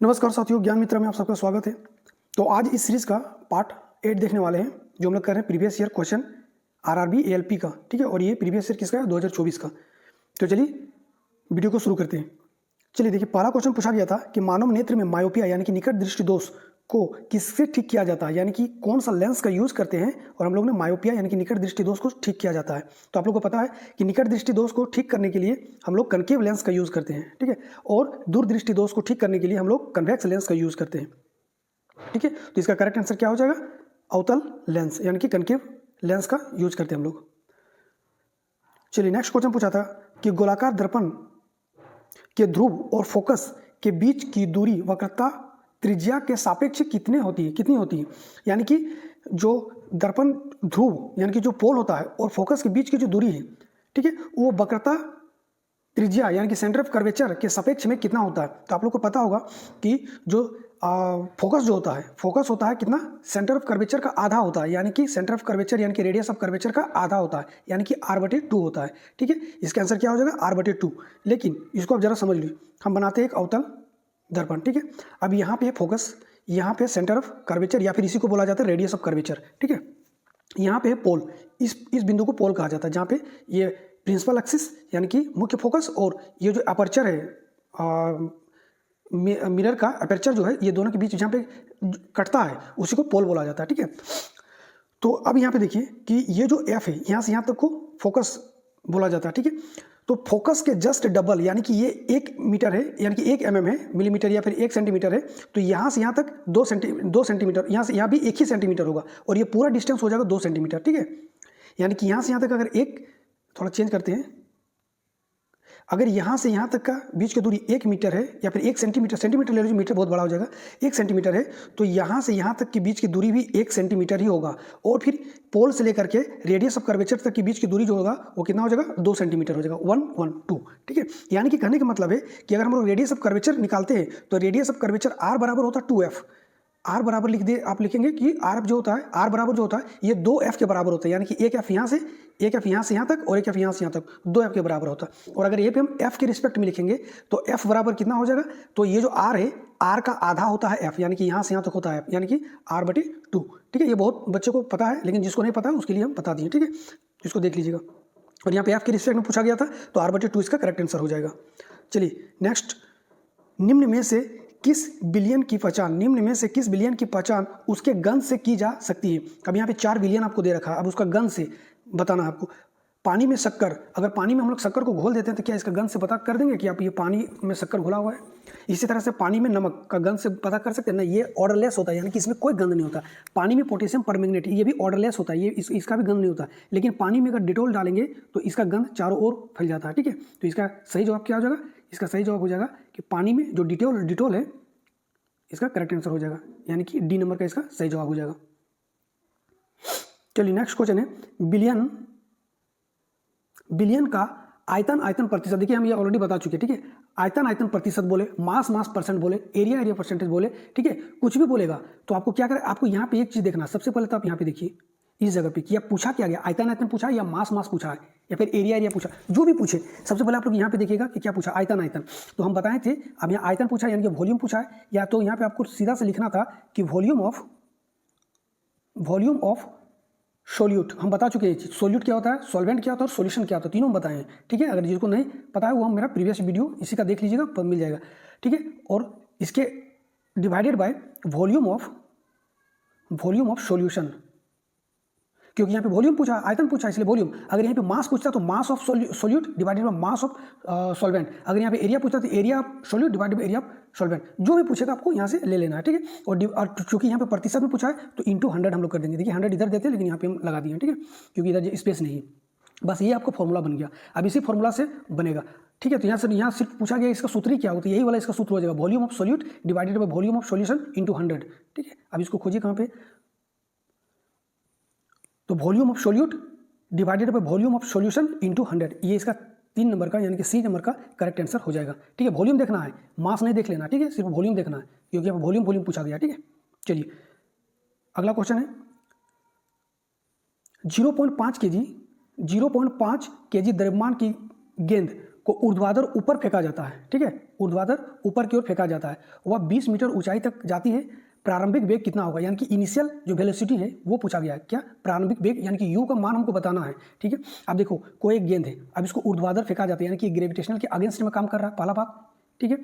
नमस्कार साथियों, ज्ञान मित्र में आप सबका स्वागत है। तो आज इस सीरीज का पार्ट 8 देखने वाले हैं, जो हम लोग कर रहे हैं previous year question RRB ALP का। ठीक है, और ये प्रीवियस ईयर किसका है? 2024 का। तो चलिए वीडियो को शुरू करते हैं। चलिए देखिए, पहला क्वेश्चन पूछा गया था कि मानव नेत्र में मायोपिया यानी कि निकट दृष्टि दोष को किससे ठीक किया जाता है, यानी कि कौन सा लेंस का यूज करते हैं और हम लोग ने मायोपिया यानी कि निकट दृष्टि दोष को ठीक किया जाता है। तो आप लोग को पता है कि निकट दृष्टि दोष को ठीक करने के लिए हम लोग कनकेव लेंस का यूज करते हैं, ठीक है, और दूर दृष्टि दोष को ठीक करने के लिए हम लोग कन्वेक्स लेंस का यूज करते हैं। ठीक है, तो इसका करेक्ट आंसर क्या हो जाएगा? अवतल लेंस यानी कि कनकेव लेंस का यूज करते हैं हम लोग। चलिए नेक्स्ट क्वेश्चन पूछा था कि गोलाकार दर्पण के ध्रुव और फोकस के बीच की दूरी वक्रता त्रिज्या के सापेक्ष कितनी होती है, यानी कि जो दर्पण ध्रुव यानी कि जो पोल होता है और फोकस के बीच की जो दूरी है, ठीक है, वो वक्रता त्रिज्या यानी कि सेंटर ऑफ कर्वेचर के सापेक्ष में कितना होता है। तो आप लोग को पता होगा कि जो फोकस जो होता है, फोकस होता है कितना? सेंटर ऑफ कर्वेचर का आधा होता है, यानी कि सेंटर ऑफ कर्वेचर यानी कि रेडियस ऑफ कर्वेचर का आधा होता है, यानी कि r/2 होता है। ठीक है, इसका आंसर क्या हो जाएगा? r/2। लेकिन इसको आप जरा समझ लीजिए, हम बनाते हैं एक अवतल दर्पण। ठीक है, अब यहाँ पे फोकस, यहाँ पे सेंटर ऑफ कर्वेचर या फिर इसी को बोला जाता है रेडियस ऑफ कर्वेचर। ठीक है, यहाँ पे है पोल, इस बिंदु को पोल कहा जाता है, जहाँ पे ये प्रिंसिपल एक्सिस यानी कि मुख्य फोकस और ये जो अपर्चर है मिरर का अपर्चर जो है, ये दोनों के बीच जहाँ पे कटता है उसी को पोल बोला जाता है। ठीक है, तो अब यहाँ पे देखिए कि ये जो एफ है, यहाँ से यहाँ तक को फोकस बोला जाता है। ठीक है, तो फोकस के जस्ट डबल यानी कि ये 1 मीटर है, यानी कि 1 mm है, मिलीमीटर या फिर 1 सेंटीमीटर है, तो यहाँ से यहाँ तक 2 सेंटीमीटर, यहाँ से यहाँ भी 1 ही सेंटीमीटर होगा और ये पूरा डिस्टेंस हो जाएगा 2 सेंटीमीटर। ठीक है, यानी कि यहाँ से यहाँ तक अगर थोड़ा चेंज करते हैं, अगर यहाँ से यहाँ तक का बीच की दूरी 1 मीटर है या फिर 1 सेंटीमीटर ले लीजिए, मीटर बहुत बड़ा हो जाएगा, 1 सेंटीमीटर है, तो यहाँ से यहाँ तक की बीच की दूरी भी 1 सेंटीमीटर ही होगा। और फिर पोल से लेकर के रेडियस ऑफ कर्वेचर तक की बीच की दूरी जो होगा वो कितना हो जाएगा? 2 सेंटीमीटर हो जाएगा, 1 1 2। ठीक है, यानी कि कहने का मतलब है कि अगर हम लोग रेडियस ऑफ कर्वेचर निकालते हैं तो रेडियस ऑफ कर्वेचर r बराबर होता है 2f। आर बराबर लिख दे, आप लिखेंगे कि आर जो होता है, आर बराबर जो होता है ये 2f के बराबर होता है, यानी कि एक एफ यहाँ से यहाँ तक और एक एफ यहाँ से यहाँ तक, 2f के बराबर होता है। और अगर ये पे हम f के रिस्पेक्ट में लिखेंगे तो f बराबर कितना हो जाएगा? तो ये जो r है, r का आधा होता है f, यानी कि यहाँ से यहाँ तक होता है, यानी कि r/2। ठीक है, ये बहुत बच्चे को पता है, लेकिन जिसको नहीं पता है उसके लिए हम बता दिए। ठीक है, इसको देख लीजिएगा। और यहाँ पे f के रिस्पेक्ट में पूछा गया था, तो r/2 इसका करेक्ट आंसर हो जाएगा। चलिए नेक्स्ट, निम्न में से किस बिलियन की पहचान उसके गंध से की जा सकती है? अब यहाँ पे 4 बिलियन आपको दे रखा है, अब उसका गंध से बताना है आपको। पानी में शक्कर, अगर पानी में हम लोग शक्कर को घोल देते हैं तो क्या इसका गंध से पता कर देंगे कि आप ये पानी में शक्कर घोला हुआ है? इसी तरह से पानी में नमक का गंध से पता कर सकते हैं ना, ये ऑर्डरलेस होता है, यानी कि इसमें कोई गंध नहीं होता। पानी में पोटेशियम परमैंगनेट, ये भी ऑर्डरलेस होता है, ये इसका भी गंध नहीं होता। लेकिन पानी में अगर डिटोल डालेंगे तो इसका गंध चारों ओर फैल जाता है। ठीक है, तो इसका सही जवाब क्या हो जाएगा? इसका सही जवाब हो जाएगा कि पानी में जो डिटोल है, इसका करेक्ट आंसर हो जाएगा, यानी कि डी नंबर का इसका सही जवाब हो जाएगा। चलिए नेक्स्ट क्वेश्चन है, बिलियन का आयतन प्रतिशत। देखिए हम ये ऑलरेडी बता चुके हैं। ठीक है, आयतन प्रतिशत बोले, मास परसेंट बोले, एरिया परसेंटेज बोले, ठीक है, कुछ भी बोलेगा तो आपको क्या करें, आपको यहाँ पे एक चीज देखना। सबसे पहले तो आप यहाँ पे देखिए इस जगह पे कि आप पूछा क्या गया, आयतन पूछा या मास पूछा है या फिर एरिया पूछा, जो भी पूछे सबसे पहले आप लोग यहाँ पे देखिएगा कि क्या पूछा, आयतन। तो हम बताए थे, अब यहाँ आयतन पूछा यानी कि वॉल्यूम पूछा है, या तो यहाँ पे आपको सीधा से लिखना था कि वॉल्यूम ऑफ सोल्यूट। हम बता चुके हैं सोल्यूट क्या होता है, सॉल्वेंट क्या होता है और सॉल्यूशन क्या होता है, तीनों बताए हैं। ठीक है, अगर जिसको नहीं पता है वो हम मेरा प्रीवियस वीडियो इसी का देख लीजिएगा, पर मिल जाएगा। ठीक है, और इसके divided by volume of solution, क्योंकि यहाँ पे वॉल्यूम पूछा, आयतन पूछा, इसलिए वॉल्यूम। अगर यहाँ पे मास पूछता तो mass of solute divided by mass of solvent. अगर यहाँ पे एरिया पूछता तो area of solute divided by area of solvent. जो भी पूछेगा आपको यहाँ से ले लेना है। ठीक है, और चूंकि यहाँ पे प्रतिशत में पूछा है तो इंटू 100 हम लोग कर देंगे। देखिए 100 इधर देते हैं, लेकिन यहाँ पे हम लगा दिए। ठीक है, क्योंकि इधर स्पेस नहीं है, बस ये आपका फॉर्मूला बन गया। अब इसी फॉर्मूला से बनेगा। ठीक है, तो यहाँ सिर्फ पूछा गया इसका सूत्र ही क्या होता है, यही वाला इसका सूत्र हो जाएगा, volume of solute divided by volume of solution into 100। ठीक है, अब इसको खोजिए कहाँ पे, तो volume of solute divided by volume of solution into 100, ये इसका 3 नंबर का यानी कि सी नंबर का करेक्ट आंसर हो जाएगा। ठीक है, वॉल्यूम देखना है, मास नहीं देख लेना। ठीक है, सिर्फ वॉल्यूम देखना है, क्योंकि अब वॉल्यूम पूछा गया। ठीक है, चलिए अगला क्वेश्चन है, 0.5 kg द्रव्यमान की गेंद को ऊर्ध्वाधर ऊपर फेंका जाता है, ठीक है, ऊर्ध्वाधर ऊपर की ओर फेंका जाता है, वह 20 मीटर ऊंचाई तक जाती है, प्रारंभिक वेग कितना होगा, यानी कि इनिशियल जो वेलोसिटी है वो पूछा गया है। क्या प्रारंभिक वेग यानी कि यू का मान हमको बताना है, ठीक है। अब देखो कोई एक गेंद है, अब इसको ऊर्ध्वाधर फेंका जाता है, यानी कि ग्रेविटेशनल के अगेंस्ट में काम कर रहा है, पहला बात, ठीक है।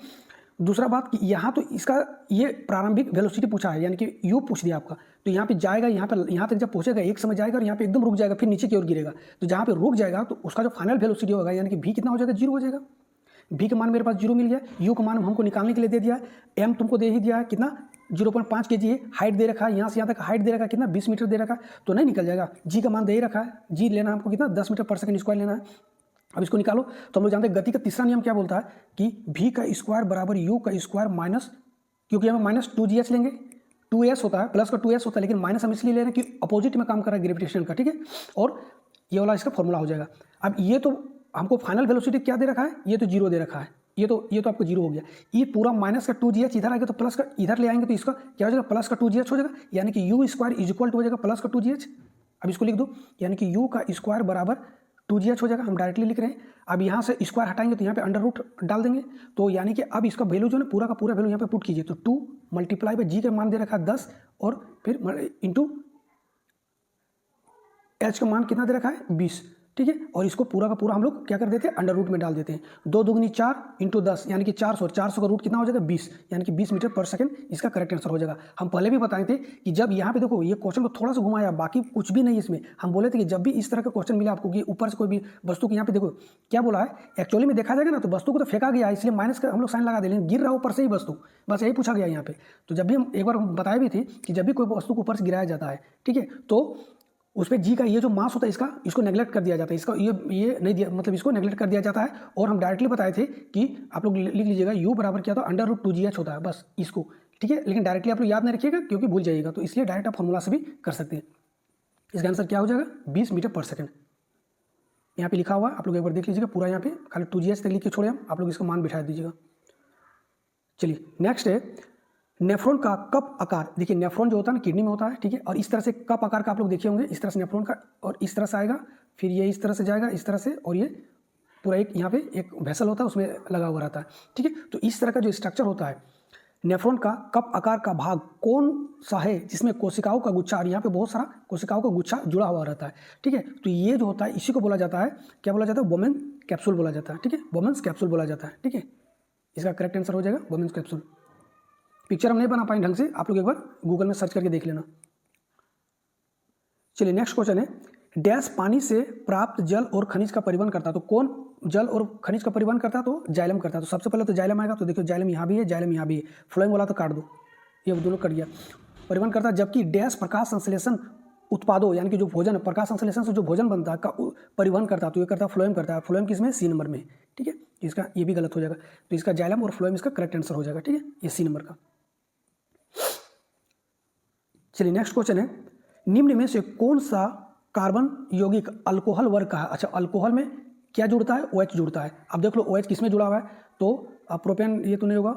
दूसरा बात कि यहाँ तो इसका ये प्रारंभिक वेलोसिटी पूछा है, यानी कि यू पूछ दिया आपका, तो यहाँ पे जाएगा, यहाँ तक जब पहुँचेगा एक समय जाएगा और यहाँ पे एकदम रुक जाएगा, फिर नीचे की ओर गिरेगा, तो जहाँ पे रुक जाएगा तो उसका जो फाइनल वेलोसिटी होगा यानी कि भी कितना हो जाएगा, 0 हो जाएगा। भी का मान मेरे पास 0 मिल गया, यू का मान हमको निकालने के लिए दे दिया है, एम तुमको दे ही दिया है कितना 0.5 kg है, हाइट दे रखा है, यहाँ से यहाँ तक हाइट दे रखा है कितना 20 मीटर दे रखा है, तो नहीं निकल जाएगा। जी का मान दे ही रखा है, जी लेना हमको कितना 10 मीटर पर सेकंड स्क्वायर लेना है। अब इसको निकालो तो हम लोग जानते हैं गति का तीसरा नियम क्या बोलता है कि v का स्क्वायर बराबर u का स्क्वायर माइनस, क्योंकि हम माइनस 2gh लेंगे, 2s होता है, प्लस का 2s होता है, लेकिन माइनस हम इसलिए ले रहे हैं कि अपोजिट में काम कर रहा है ग्रेविटेशन का, ठीक है। और ये वाला इसका फॉर्मूला हो जाएगा। अब ये तो हमको फाइनल वेलोसिटी क्या दे रखा है, ये तो 0 दे रखा है, ये तो आपको 0 हो गया। ये पूरा माइनस का 2gh इधर आएगा तो प्लस का इधर ले आएंगे तो इसका क्या हो जाएगा, प्लस का 2gh हो जाएगा, यानी कि u square is equal to हो जाएगा प्लस का 2gh। अब इसको लिख दो, यानी कि u का स्क्वायर बराबर 2gh हो जाएगा, हम डायरेक्टली लिख रहे हैं। अब यहाँ से स्क्वायर हटाएंगे तो यहाँ पे अंडर रूट डाल देंगे, तो यानी कि अब इसका वैल्यू जो है पूरा का पूरा वैल्यू यहाँ पे पुट कीजिए, तो 2 मल्टीप्लाई बाई जी का मान दे रखा है 10 और फिर इंटू एच का मान कितना दे रखा है 20, ठीक है। और इसको पूरा का पूरा हम लोग क्या कर देते हैं, अंडर रूट में डाल देते हैं। 2 दूगनी 4 इंटू 10 यानी कि 400, 400 का रूट कितना हो जाएगा 20, यानी कि 20 मीटर पर सेकंड इसका करेक्ट आंसर हो जाएगा। हम पहले भी बताए थे कि जब यहाँ पे देखो ये क्वेश्चन को थोड़ा सा घुमाया, बाकी कुछ भी नहीं इसमें, हम बोले थे कि जब भी इस तरह का क्वेश्चन मिला आपको कि ऊपर से कोई भी वस्तु को यहाँ पे देखो क्या बोला है, एक्चुअली में देखा जाएगा ना तो वस्तु को तो फेंका गया है, इसलिए माइनस का हम लोग साइन लगा दे, लेकिन गिर रहा ऊपर से ही वस्तु, बस यही पूछा गया यहाँ पे। तो जब भी हम एक बार बताए भी थे कि जब भी कोई वस्तु को ऊपर से गिराया जाता है, ठीक है, तो उस पर जी का ये जो मास होता है इसको नेगलेक्ट कर दिया जाता है, इसका ये नहीं दिया, मतलब इसको नेगलेक्ट कर दिया जाता है। और हम डायरेक्टली बताए थे कि आप लोग लिख लीजिएगा u बराबर क्या होता है अंडर रूट 2gh होता है, बस इसको, ठीक है। लेकिन डायरेक्टली आप लोग याद नहीं रखिएगा क्योंकि भूल जाइएगा, तो इसलिए डायरेक्ट आप फॉर्मूला से भी कर सकते हैं। इसका आंसर क्या हो जाएगा 20 मीटर पर सेकंड, यहाँ पे लिखा हुआ है, आप लोग एक बार देख लीजिएगा पूरा, यहाँ पे खाली 2gh तक लिख के छोड़े हम, आप लोग इसका मान बिठा दीजिएगा। चलिए नेक्स्ट है नेफ्रॉन का कप आकार। देखिए नेफ्रॉन जो होता है ना किडनी में होता है, ठीक है, और इस तरह से कप आकार का आप लोग देखे होंगे, इस तरह से नेफ्रॉन का, और इस तरह से आएगा, फिर ये इस तरह से जाएगा इस तरह से, और ये पूरा एक यहाँ पे एक वेसल होता है उसमें लगा हुआ रहता है, ठीक है। तो इस तरह का जो स्ट्रक्चर होता है नेफ्रॉन का कप आकार का भाग कौन सा है जिसमें कोशिकाओं का गुच्छा, और यहाँ पे बहुत सारा कोशिकाओं का गुच्छा जुड़ा हुआ रहता है, ठीक है। तो ये जो होता है इसी को बोला जाता है, क्या बोला जाता है, वोमेन कैप्सूल बोला जाता है, ठीक है, वोमेन्स कैप्सूल बोला जाता है, ठीक है। इसका करेक्ट आंसर हो जाएगा वोमेन्स कैप्सूल। पिक्चर हम नहीं बना पाए ढंग से, आप लोग एक बार गूगल में सर्च करके देख लेना। चलिए नेक्स्ट क्वेश्चन है डैश पानी से प्राप्त जल और खनिज का परिवहन करता है, तो कौन जल और खनिज का परिवहन करता है, तो जाइलम करता है। तो सबसे पहले तो जाइलम आएगा, तो देखो जाइलम यहाँ भी है, जाइलम यहाँ भी है, फ्लोएम वाला तो काट दो, ये दोनों कट गया, परिवहन करता है। जबकि डैश प्रकाश संश्लेषण उत्पादों यानी कि जो भोजन प्रकाश संश्लेषण से जो भोजन बनता है का परिवहन करता है, तो ये करता है फ्लोएम करता है, फ्लोएम किसमें सी नंबर में, ठीक है। इसका ये भी गलत हो जाएगा, तो इसका जाइलम और फ्लोएम इसका करेक्ट आंसर हो जाएगा, ठीक है, ये सी नंबर का। चलिए नेक्स्ट क्वेश्चन है निम्न में से कौन सा कार्बन यौगिक अल्कोहल वर्ग का है। अच्छा अल्कोहल में क्या जुड़ता है, OH जुड़ता है। अब देख लो OH किस में जुड़ा हुआ है, तो प्रोपेन ये तो नहीं होगा,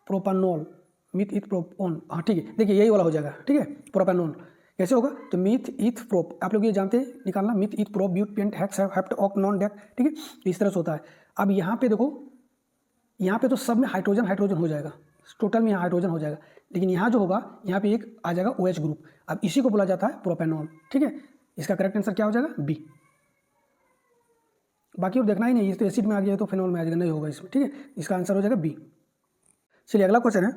प्रोपानोल मिथ इथ प्रोपोन, हाँ ठीक है, देखिए यही वाला हो जाएगा, ठीक है, प्रोपानोल कैसे होगा, तो मिथ इथ प्रोप, आप लोग ये जानते हैं निकालना, meth eth prop but pent hex hept oct non dec, ठीक है, तो इस तरह से होता है। अब यहाँ पे देखो, यहाँ पे तो सब में हाइड्रोजन हाइड्रोजन हो जाएगा, टोटल में यहाँ हाइड्रोजन हो जाएगा, लेकिन यहाँ जो होगा यहाँ पे एक आ जाएगा OH ग्रुप। अब इसी को बोला जाता है प्रोपेनॉल, ठीक है। इसका करेक्ट आंसर क्या हो जाएगा बी। बाकी और देखना ही नहीं, इस तो एसिड में आ गया तो फेनॉल में आ जाएगा, नहीं होगा इसमें, ठीक है, इसका आंसर हो जाएगा बी। चलिए अगला क्वेश्चन है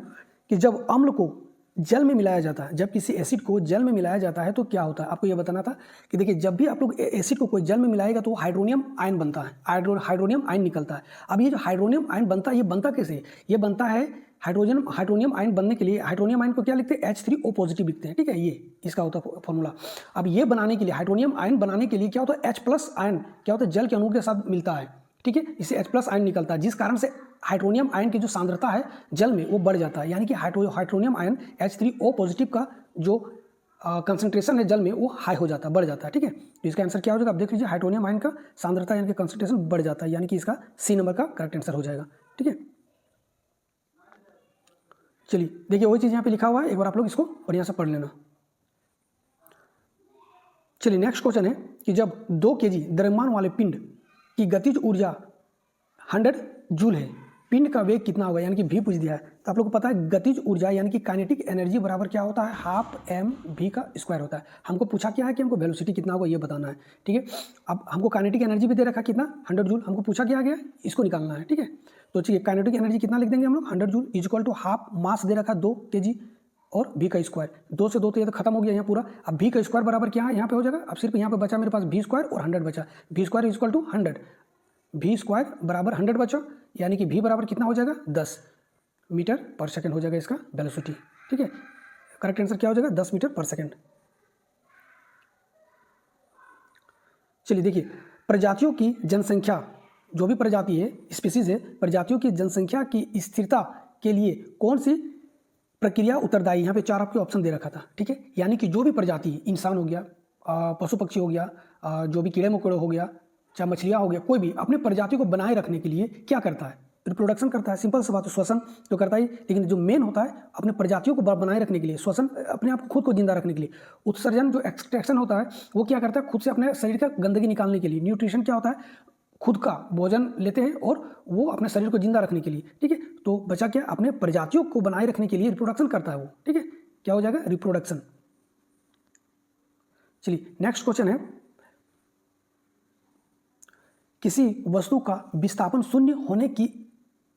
कि जब अम्ल को जल में मिलाया जाता है, जब किसी एसिड को जल में मिलाया जाता है तो क्या होता है। आपको यह बताना था कि देखिए जब भी आप लोग एसिड को कोई जल में मिलाएगा तो हाइड्रोनियम आयन बनता है, हाइड्रोनियम आयन निकलता है। अब ये जो हाइड्रोनियम आयन बनता है ये बनता कैसे, ये बनता है हाइड्रोनियम आयन बनने के लिए हाइड्रोनियम आयन को क्या लिखते हैं H3O पॉजिटिव लिखते हैं, ठीक है, ये इसका होता है फॉर्मूला। अब ये बनाने के लिए हाइड्रोनियम आयन बनाने के लिए क्या होता है H+ आयन क्या होता है जल के अणु के साथ मिलता है, ठीक है, इससे H+ आयन निकलता है, जिस कारण से हाइड्रोनियम आयन की जो सांद्रता है जल में वो बढ़ जाता है, यानी कि हाइड्रोनियम आयन H3O पॉजिटिव का जो कंसंट्रेशन है जल में वो हाई हो जाता है, बढ़ जाता है, ठीक है। तो इसका आंसर क्या हो जाएगा, आप देख लीजिए हाइड्रोनियम आयन का सांद्रता यानी कि कंसंट्रेशन बढ़ जाता है, यानी कि इसका सी नंबर का करेक्ट आंसर हो जाएगा, ठीक है। चलिए देखिए वही चीज़ यहाँ पे लिखा हुआ है, एक बार आप लोग इसको बढ़िया से पढ़ लेना। चलिए नेक्स्ट क्वेश्चन है कि जब 2 kg द्रव्यमान वाले पिंड की गतिज ऊर्जा 100 जूल है, पिंड का वेग कितना होगा, यानी कि v पूछ दिया है। तो आप लोग को पता है गतिज ऊर्जा यानी कि काइनेटिक एनर्जी बराबर क्या होता है, हाफ एम वी का स्क्वायर होता है। हमको पूछा क्या है कि हमको वेलोसिटी कितना होगा ये बताना है, ठीक है। अब हमको काइनेटिक एनर्जी भी दे रखा कितना 100 जूल, हमको पूछा क्या गया इसको निकालना है, ठीक है। तो ठीक है, काइनेटिक एनर्जी कितना लिख देंगे हम लोग 100 joule is equal to half mass दे रखा 2 kg और v का स्क्वायर, 2 से 2 तो ये तो खत्म हो गया यहाँ पूरा। अब v का स्क्वायर बराबर क्या है यहाँ पे हो जाएगा, अब सिर्फ यहाँ पे बचा मेरे पास v स्क्वायर और 100 बचा, v square is equal to 100, v square बराबर 100 बचा, यानी कि v बराबर कितना हो जाएगा 10 मीटर पर सेकंड हो जाएगा इसका वेलोसिटी, ठीक है। करेक्ट आंसर क्या हो जाएगा 10 मीटर पर सेकंड। चलिए देखिए, प्रजातियों की जनसंख्या, जो भी प्रजाति है स्पीसीज है, प्रजातियों की जनसंख्या की स्थिरता के लिए कौन सी प्रक्रिया उत्तरदायी, यहाँ पे 4 आपके ऑप्शन दे रखा था, ठीक है। यानी कि जो भी प्रजाति, इंसान हो गया, पशु पक्षी हो गया, जो भी कीड़े मकोड़े हो गया, चाहे मछलियाँ हो गया, कोई भी अपने प्रजाति को बनाए रखने के लिए क्या करता है, रिप्रोडक्शन करता है। सिंपल सी बात है, श्वसन तो करता ही, लेकिन जो मेन होता है अपने प्रजातियों को बनाए रखने के लिए, श्वसन अपने आप खुद को जिंदा रखने के लिए, उत्सर्जन जो एक्सट्रैक्शन होता है वो क्या करता है, खुद से अपने शरीर का गंदगी निकालने के लिए, न्यूट्रिशन क्या होता है, खुद का भोजन लेते हैं और वो अपने शरीर को जिंदा रखने के लिए, ठीक है। तो बचा क्या, अपने प्रजातियों को बनाए रखने के लिए रिप्रोडक्शन करता है वो, ठीक है। क्या हो जाएगा, रिप्रोडक्शन। चलिए नेक्स्ट क्वेश्चन है, किसी वस्तु का विस्थापन शून्य होने की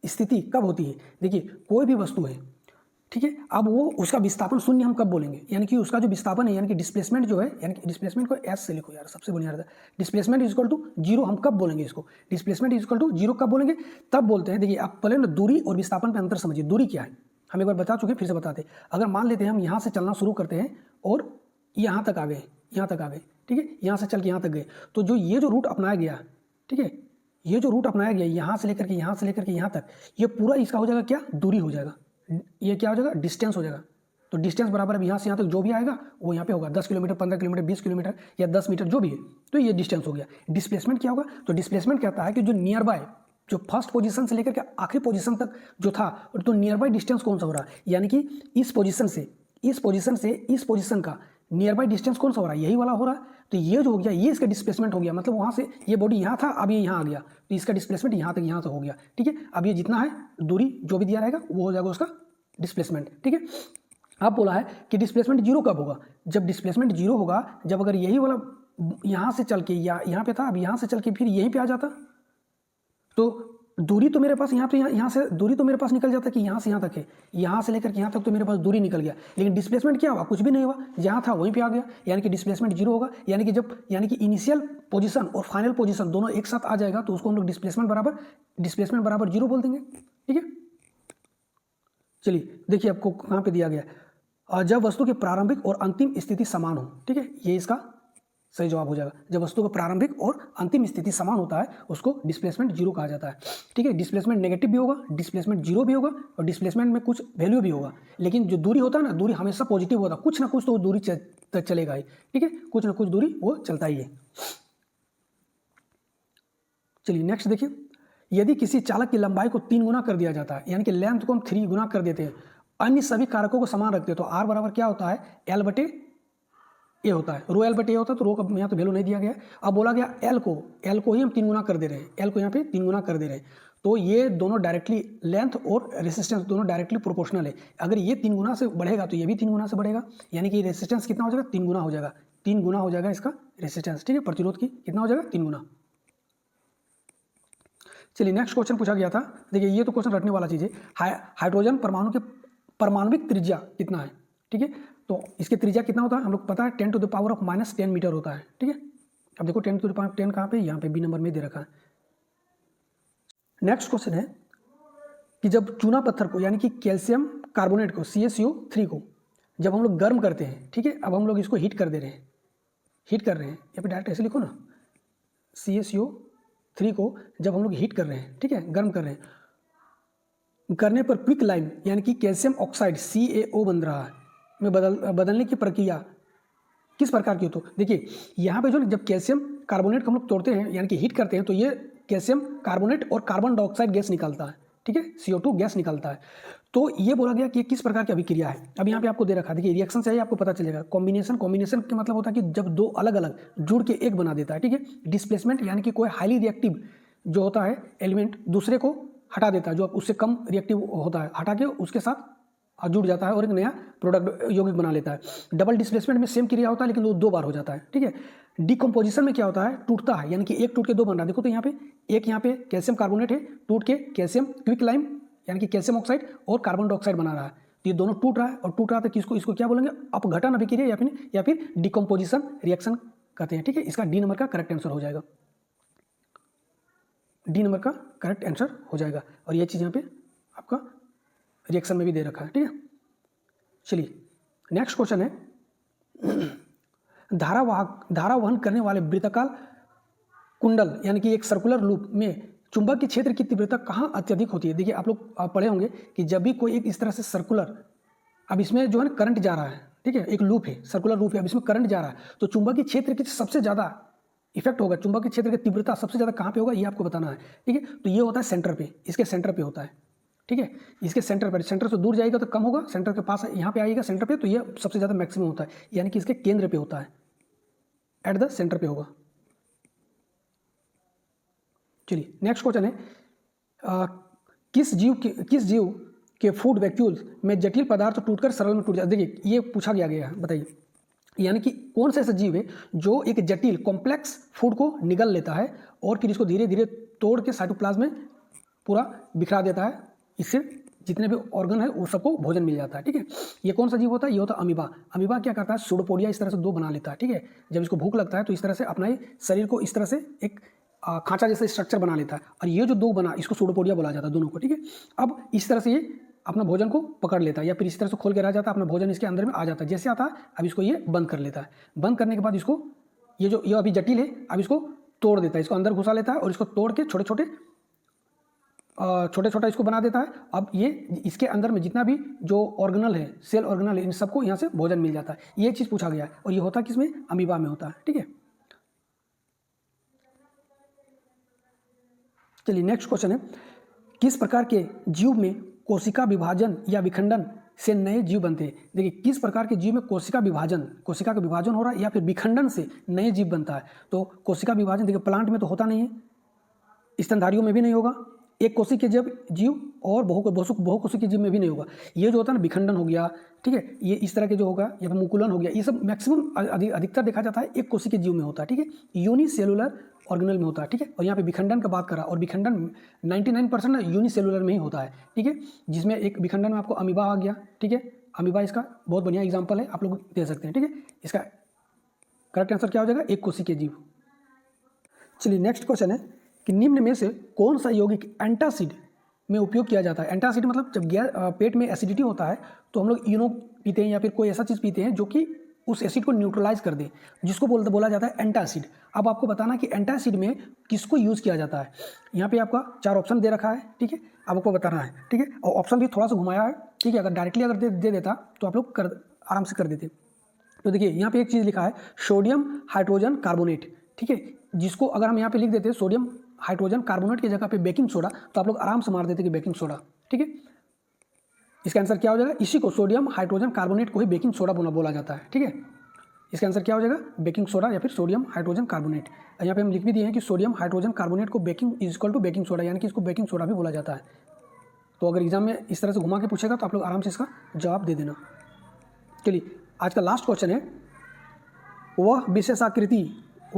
स्थिति कब होती है। देखिए कोई भी वस्तु है, ठीक है, अब वो उसका विस्थापन शून्य हम कब बोलेंगे, यानी कि उसका जो विस्थापन है, यानी कि डिस्प्लेसमेंट जो है, यानी कि डिस्प्लेसमेंट को एस से लिखो यार, सबसे बढ़िया रहता है। डिस्प्लेसमेंट इज इक्वल टू 0 हम कब बोलेंगे इसको, डिस्प्लेसमेंट इज इक्वल टू 0 कब बोलेंगे, तब बोलते हैं। देखिए आप पहले ना दूरी और विस्थापन पे अंतर समझिए। दूरी क्या है हम एक बार बता चुके, फिर से बताते हैं। अगर मान लेते हैं हम यहाँ से चलना शुरू करते हैं और यहाँ तक आ गए, यहाँ तक आ गए, ठीक है, यहाँ से चल के यहाँ तक गए, तो जो ये जो रूट अपनाया गया, ठीक है, ये जो रूट अपनाया गया यहाँ से लेकर के यहाँ से लेकर के यहाँ तक, ये पूरा इसका हो जाएगा क्या, दूरी हो जाएगा। ये क्या हो जाएगा, डिस्टेंस हो जाएगा। तो डिस्टेंस बराबर अब यहाँ से यहाँ तक जो भी आएगा वो यहाँ पे होगा, 10 किलोमीटर, 15 किलोमीटर, 20 किलोमीटर या 10 मीटर जो भी है, तो ये डिस्टेंस हो गया। डिस्प्लेसमेंट क्या होगा, तो डिस्प्लेसमेंट कहता है कि जो नियर बाय, जो फर्स्ट पोजीशन से लेकर के आखिरी पोजीशन तक जो था, तो नियर बाय डिस्टेंस कौन सा हो रहा है, यानी कि इस पोजीशन से इस पोजीशन का नियर बाय डिस्टेंस कौन सा हो रहा है, यही वाला हो रहा है। तो ये जो हो गया ये इसका डिस्प्लेसमेंट हो गया, मतलब वहाँ से ये बॉडी यहाँ था, अब ये यहाँ आ गया, तो इसका डिस्प्लेसमेंट यहाँ तक हो गया, ठीक है। अब ये जितना है दूरी जो भी दिया रहेगा वो हो जाएगा उसका डिस्प्लेसमेंट, ठीक है। अब बोला है कि डिस्प्लेसमेंट 0 कब होगा, जब डिस्प्लेसमेंट 0 होगा जब अगर यही वाला यहाँ से चल के यहाँ पे था, अब यहाँ से चल के फिर यहीं पे आ जाता, तो दूरी तो मेरे पास यहाँ पे यहाँ से दूरी तो मेरे पास निकल जाता कि यहाँ से यहाँ तक है, यहाँ से लेकर के यहाँ तक तो मेरे पास दूरी निकल गया, लेकिन डिस्प्लेसमेंट क्या हुआ, कुछ भी नहीं हुआ, जहाँ था वहीं पे आ गया, यानी कि डिस्प्लेसमेंट 0 होगा। यानी कि इनिशियल पोजीशन और फाइनल पोजीशन दोनों एक साथ आ जाएगा, तो उसको हम लोग डिस्प्लेसमेंट बराबर 0 बोल देंगे, ठीक है। चलिए देखिए आपको कहाँ पे दिया गया, जब वस्तु की प्रारंभिक और अंतिम स्थिति समान हो, ठीक है, ये इसका सही जवाब हो जाएगा। जब वस्तु का प्रारंभिक और अंतिम स्थिति समान होता है उसको डिस्प्लेसमेंट 0 कहा जाता है, ठीक है। डिस्प्लेसमेंट नेगेटिव भी होगा, डिस्प्लेसमेंट 0 भी होगा और डिस्प्लेसमेंट में कुछ वैल्यू भी होगा, लेकिन जो दूरी होता है ना, दूरी हमेशा पॉजिटिव होता है, कुछ ना कुछ तो दूरी चलेगा ही, ठीक है, कुछ ना कुछ दूरी वो चलता ही है। चलिए नेक्स्ट देखिए, यदि किसी चालक की लंबाई को 3 गुना कर दिया जाता है, यानी कि लेंथ को हम 3 गुना कर देते हैं, अन्य सभी कारकों को समान रखते हैं, तो R बराबर क्या होता है, L/A होता है। रो L/A होता है, तो रो का यहाँ तो वैल्यू नहीं दिया गया है। अब बोला गया L को ही हम 3 गुना कर दे रहे हैं, L को यहाँ पे 3 गुना कर दे रहे हैं, तो ये दोनों डायरेक्टली, लेंथ और रेसिस्टेंस दोनों डायरेक्टली प्रोपोर्शनल है। अगर ये 3 गुना से बढ़ेगा तो ये भी 3 गुना से बढ़ेगा, यानी कि रेसिस्टेंस कितना हो जाएगा, 3 गुना हो जाएगा, 3 गुना हो जाएगा इसका रेसिस्टेंस, ठीक है, प्रतिरोध की कितना हो जाएगा, 3 गुना। चलिए नेक्स्ट क्वेश्चन पूछा गया था, देखिए ये तो क्वेश्चन रटने वाला चीज़ है। हाइड्रोजन परमाणु के परमाणविक त्रिज्या कितना है, ठीक है, तो इसकी त्रिज्या कितना होता है हम लोग पता है, 10⁻⁻10 मीटर होता है, ठीक है। अब देखो 10⁻10 कहाँ पे, यहाँ पे बी नंबर में दे रखा है। नेक्स्ट क्वेश्चन है कि जब चूना पत्थर को, यानी कि कैल्शियम कार्बोनेट को, CaCO3 को जब हम लोग गर्म करते हैं, ठीक है, अब हम लोग इसको हीट कर दे रहे हैं, हीट कर रहे हैं, यहाँ पे डायरेक्ट ऐसे लिखो ना, CaCO3 को जब हम लोग हीट कर रहे हैं, ठीक है, गर्म कर रहे हैं, करने पर क्विक लाइम यानी कि कैल्शियम ऑक्साइड CaO बन रहा है, में बदलने की प्रक्रिया किस प्रकार की हो। तो देखिए यहाँ पे जो जब कैल्शियम कार्बोनेट को हम लोग तोड़ते हैं यानी कि हीट करते हैं, तो ये कैल्शियम कार्बोनेट और कार्बन डाइऑक्साइड गैस निकलता है, ठीक है, CO2 गैस निकलता है। तो ये बोला गया कि ये किस प्रकार की अभिक्रिया है। अब यहाँ पे आपको दे रखा है, देखिए रिएक्शन चाहिए आपको पता चलेगा। कॉम्बिनेशन का मतलब होता है कि जब दो अलग अलग जुड़ के एक बना देता है, ठीक है। डिस्प्लेसमेंट यानी कि कोई हाईली रिएक्टिव जो होता है एलिमेंट दूसरे को हटा देता है, जो उससे कम रिएक्टिव होता है, हटा के उसके साथ जुड़ जाता है और एक नया प्रोडक्ट यौगिक बना लेता है। डबल डिस्प्लेसमेंट में सेम क्रिया होता है लेकिन वो 2 बार हो जाता है, ठीक है। डिकम्पोजिशन में क्या होता है, टूटता है, यानी कि एक टूट के 2 बन रहा है। देखो तो यहाँ पे कैल्शियम कार्बोनेट है, टूट के कैल्शियम क्विक लाइम यानी कि कैल्शियम ऑक्साइड और कार्बन डाइऑक्साइड बना रहा है। तो ये दोनों टूट रहा है, और टूट रहा है तो इसको क्या बोलेंगे, अपघटन अभिक्रिया या फिर डिकम्पोजिशन रिएक्शन कहते हैं, ठीक है। इसका डी नंबर का करेक्ट आंसर हो जाएगा, डी नंबर का करेक्ट आंसर हो जाएगा। और ये चीज़ यहाँ पे आपका रिएक्शन में भी दे रखा है, ठीक है। चलिए नेक्स्ट क्वेश्चन है, धारा वहन करने वाले वृत्ताकार कुंडल यानी कि एक सर्कुलर लूप में चुंबक के क्षेत्र की तीव्रता कहाँ अत्यधिक होती है। देखिए आप लोग पढ़े होंगे कि जब भी कोई एक इस तरह से सर्कुलर, अब इसमें जो है ना करंट जा रहा है, ठीक है, एक लूप है, सर्कुलर लूप है, अब इसमें करंट जा रहा है, तो चुंबकीय क्षेत्र की सबसे ज़्यादा इफेक्ट होगा, चुंबकीय क्षेत्र की तीव्रता सबसे ज़्यादा कहाँ पे होगा ये आपको बताना है, ठीक है। तो ये होता है सेंटर पे, इसके सेंटर पे होता है, ठीक है, इसके सेंटर पर, सेंटर से दूर जाएगा तो कम होगा, सेंटर के पास यहाँ पे आएगा सेंटर पे, तो ये सबसे ज़्यादा मैक्सिमम होता है, यानी कि इसके केंद्र पे होता है, एट द सेंटर पे होगा। चलिए नेक्स्ट क्वेश्चन है, किस जीव के फूड वैक्यूल्स में जटिल पदार्थ टूटकर सरल में टूट जाते। देखिए ये पूछा गया है, बताइए, यानी कि कौन सा ऐसा जीव है जो एक जटिल कॉम्प्लेक्स फूड को निगल लेता है और फिर इसको धीरे धीरे तोड़ के साइटोप्लाज्म में पूरा बिखरा देता है, इससे जितने भी ऑर्गन है वो सबको भोजन मिल जाता है, ठीक है। ये कौन सा जीव होता है, ये होता है अमीबा। अमीबा क्या करता है, सूडोपोडिया इस तरह से 2 बना लेता है, ठीक है। जब इसको भूख लगता है तो इस तरह से अपना ही शरीर को इस तरह से एक खांचा जैसा स्ट्रक्चर बना लेता है, और ये जो 2 बना इसको सूडोपोडिया बोला जाता है, दोनों को, ठीक है। अब इस तरह से ये अपना भोजन को पकड़ लेता है, या फिर इस तरह से खोल के रह जाता है, अपना भोजन इसके अंदर में आ जाता है, जैसे आता है अब इसको ये बंद कर लेता है। बंद करने के बाद इसको ये अभी जटिल है, अब इसको तोड़ देता है, इसको अंदर घुसा लेता है और इसको तोड़ के छोटे छोटा इसको बना देता है। अब ये इसके अंदर में जितना भी जो ऑर्गेनल है, सेल ऑर्गेनल है, इन सबको यहाँ से भोजन मिल जाता है। ये चीज़ पूछा गया है, और ये होता है किसमें, अमीबा में होता है, ठीक है। चलिए नेक्स्ट क्वेश्चन है, किस प्रकार के जीव में कोशिका विभाजन या विखंडन से नए जीव बनते हैं। देखिए किस प्रकार के जीव में कोशिका का विभाजन हो रहा है या फिर विखंडन से नए जीव बनता है। तो कोशिका विभाजन देखिए प्लांट में तो होता नहीं है, स्तनधारियों में भी नहीं होगा, एक कोशिक के जीव और बहुकोशिक के जीव में भी नहीं होगा। ये जो होता है ना विखंडन हो गया, ठीक है, ये इस तरह के जो होगा या फिर मुकुलन हो गया, ये सब मैक्सिमम अधिकतर देखा जाता है एक कोशिक के जीव में होता है, ठीक है, यूनिसेलुलर ऑर्गेनल में होता है, ठीक है। और यहाँ पे विखंडन का बात करा, और विखंडन 99% ना यूनिसेलुलर में ही होता है, ठीक है, जिसमें एक विखंडन में आपको अमीबा आ गया, ठीक है। अमीबा इसका बहुत बढ़िया एग्जाम्पल है, आप लोग दे सकते हैं, ठीक है। इसका करेक्ट आंसर क्या हो जाएगा, एक कोशिक के जीव। चलिए नेक्स्ट क्वेश्चन है कि निम्न में से कौन सा यौगिक एंटासिड में उपयोग किया जाता है। एंटासिड मतलब जब पेट में एसिडिटी होता है तो हम लोग इनो पीते हैं या फिर कोई ऐसा चीज़ पीते हैं जो कि उस एसिड को न्यूट्रलाइज कर दे, जिसको बोला जाता है एंटासिड। अब आपको बताना कि एंटासिड में किसको यूज़ किया जाता है। यहाँ पे आपका 4 ऑप्शन दे रखा है, ठीक है, अब आपको बताना है, ठीक है। और ऑप्शन भी थोड़ा सा घुमाया है, ठीक है, अगर डायरेक्टली अगर दे देता तो आप लोग आराम से कर देते। तो देखिए यहाँ पे एक चीज़ लिखा है सोडियम हाइड्रोजन कार्बोनेट, ठीक है, जिसको अगर हम यहाँ पे लिख देते हैं सोडियम हाइड्रोजन कार्बोनेट की जगह पे बेकिंग सोडा, तो आप लोग आराम से मार देते कि बेकिंग सोडा, ठीक है। इसका आंसर क्या हो जाएगा, इसी को सोडियम हाइड्रोजन कार्बोनेट को ही बेकिंग सोडा बोला जाता है, ठीक है। इसका आंसर क्या हो जाएगा, बेकिंग सोडा या फिर सोडियम हाइड्रोजन कार्बोनेट। यहाँ पे हम लिख भी दिए हैं कि सोडियम हाइड्रोजन कार्बोनेट को baking is equal to baking soda, यानी कि इसको बेकिंग सोडा भी बोला जाता है। तो अगर एग्जाम में इस तरह से घुमा के पूछेगा तो आप लोग आराम से इसका जवाब दे देना। चलिए आज का लास्ट क्वेश्चन है, वह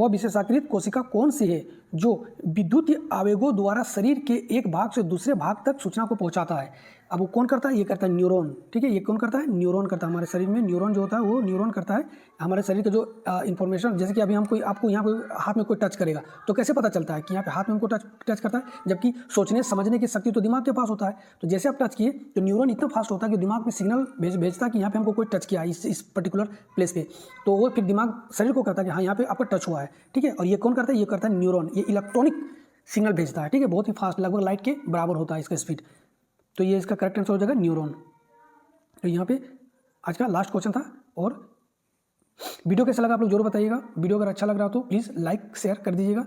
विशेषाकृत कोशिका कौन सी है जो विद्युतीय आवेगों द्वारा शरीर के एक भाग से दूसरे भाग तक सूचना को पहुंचाता है। अब वो कौन करता है, ये करता है न्यूरॉन, ठीक है। ये कौन करता है, न्यूरॉन करता है। हमारे शरीर में न्यूरॉन जो होता है वो न्यूरॉन करता है हमारे शरीर का जो इन्फॉर्मेशन, जैसे कि अभी हम आपको यहाँ कोई हाथ में कोई टच करेगा तो कैसे पता चलता है कि यहाँ पे हाथ में हमको टच करता है, जबकि सोचने समझने की शक्ति तो दिमाग के पास होता है। तो जैसे आप टच किए तो न्यूरॉन इतना फास्ट होता है कि दिमाग में सिग्नल भेजता है कि यहाँ पे हमको कोई टच किया इस पर्टिकुलर प्लेस पे, तो वो फिर दिमाग शरीर को करता है कि हाँ यहाँ पे आपका टच हुआ है, ठीक है। और ये कौन करता है, ये करता है न्यूरॉन। ये इलेक्ट्रॉनिक सिग्नल भेजता है, ठीक है, बहुत ही फास्ट, लगभग लाइट के बराबर होता है इसका स्पीड। तो ये इसका करेक्ट आंसर हो जाएगा न्यूरॉन। तो यहाँ पे आज का लास्ट क्वेश्चन था। और वीडियो कैसा लगा आप लोग जरूर बताइएगा। वीडियो अगर अच्छा लग रहा हो तो प्लीज़ लाइक शेयर कर दीजिएगा।